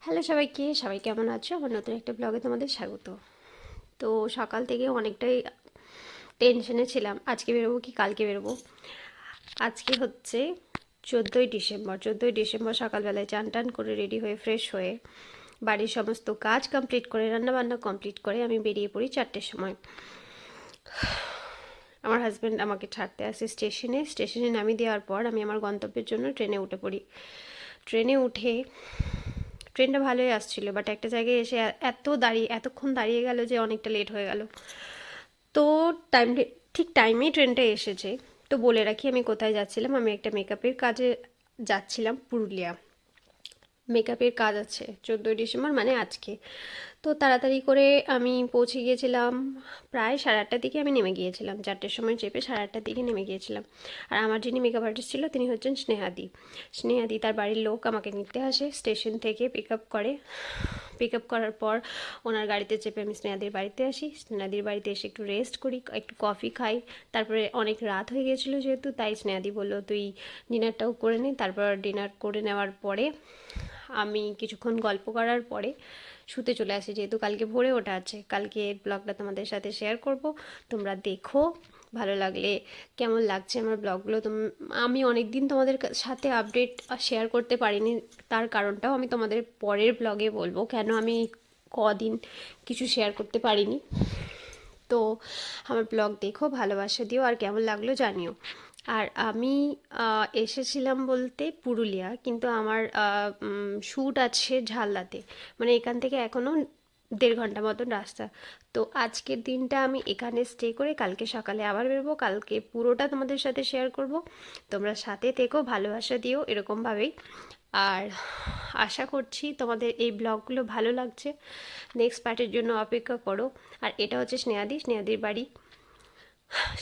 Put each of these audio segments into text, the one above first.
Hello সবাইকে, সবাই কেমন আছো? আমার নতুন একটা ব্লগে তোমাদের স্বাগত। তো সকাল থেকে অনেকটাই টেনশনে ছিলাম, আজকে বেরোবো কি কালকে বেরোবো। আজকে হচ্ছে 14ই ডিসেম্বর। 14ই ডিসেম্বর সকালবেলায় চান টান করে রেডি হয়ে ফ্রেশ হয়ে বাড়ির সমস্ত কাজ কমপ্লিট করে রান্নাবান্না কমপ্লিট করে আমি বেরিয়ে পড়ি 4টের সময়। আমার হাজব্যান্ড আমাকে ছাড়তে আসে স্টেশনে নামিয়ে দেওয়ার পর আমি আমার গন্তব্যের জন্য ট্রেনে উঠে পড়ি। ট্রেনে উঠে ট্রেনটা ভালোই আসছিল, বাট একটা জায়গায় এসে এতক্ষণ দাঁড়িয়ে গেল যে অনেকটা লেট হয়ে গেল। তো টাইম ঠিক টাইমেই ট্রেনটা এসেছে। তো বলে রাখি আমি কোথায় যাচ্ছিলাম। আমি একটা মেকআপের কাজে যাচ্ছিলাম পুরুলিয়া। মেকআপের কাজ আছে 14ই ডিসেম্বর, মানে আজকে। তো তাড়াতাড়ি করে আমি পৌঁছে গিয়েছিলাম, প্রায় 8:30টার দিকে আমি নেমে গিয়েছিলাম। 4টের সময় চেপে 8:30টার দিকে নেমে গিয়েছিলাম। আর আমার যিনি মেকআপ আর্টিস্ট ছিল তিনি হচ্ছেন স্নেহাদি। তার বাড়ির লোক আমাকে নিতে আসে, স্টেশন থেকে পিক আপ করে। পিক আপ করার পর ওনার গাড়িতে চেপে আমি স্নেহাদির বাড়িতে আসি। স্নেহাদির বাড়িতে এসে একটু রেস্ট করি, একটু কফি খাই। তারপরে অনেক রাত হয়ে গেছিলো যেহেতু, তাই স্নেহাদি বললো তুই ডিনারটাও করে নে। তারপর ডিনার করে নেওয়ার পরে আমি কিছুক্ষণ গল্প করার পরে শুতে চলে আসি, যেহেতু কালকে ভোরে ওঠা আছে। কালকে ব্লগটা তোমাদের সাথে শেয়ার করব, তোমরা দেখো। ভালো লাগলে কেমন লাগছে আমার ব্লগগুলো আমি অনেক দিন তোমাদের সাথে আপডেট শেয়ার করতে পারিনি, তার কারণটাও আমি তোমাদের পরের ব্লগে বলবো কেন আমি কদিন কিছু শেয়ার করতে পারিনি। তো আমার ব্লগ দেখো, ভালোবাসা দিও, আর কেমন লাগলো জানিও। আর আমি এসেছিলাম বলতে পুরুলিয়া, কিন্তু আমার শ্যুট আছে ঝালদাতে, মানে এখান থেকে এখনও 1.5 ঘন্টা মতন রাস্তা। তো আজকের দিনটা আমি এখানে স্টে করে কালকে সকালে আবার বেরোবো। কালকে পুরোটা তোমাদের সাথে শেয়ার করব। তোমরা সাথে থেকো, ভালোবাসা দিও এরকমভাবেই। আর আশা করছি তোমাদের এই ব্লগগুলো ভালো লাগছে। নেক্সট পার্টের জন্য অপেক্ষা করো। আর এটা হচ্ছে স্নেহাদির বাড়ি।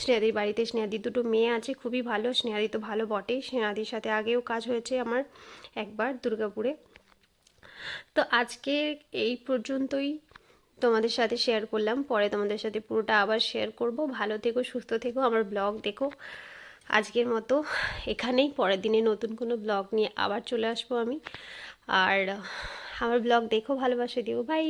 স্নেহাদির দুটো মেয়ে আছে, খুবই ভালো। স্নেহাদি তো ভালো বটেই, স্নেহাদির সাথে আগেও কাজ হয়েছে আমার একবার দুর্গাপুরে। তো আজকে এই পর্যন্তই তোমাদের সাথে শেয়ার করলাম, পরে তোমাদের সাথে পুরোটা আবার শেয়ার করব। ভালো থেকো, সুস্থ থেকো, আমার ব্লগ দেখো। আজকের মতো এখানেই, পরের দিনে নতুন কোনো ব্লগ নিয়ে আবার চলে আসবো আমি। আর আমার ব্লগ দেখো, ভালোবাসা দিও, বাই।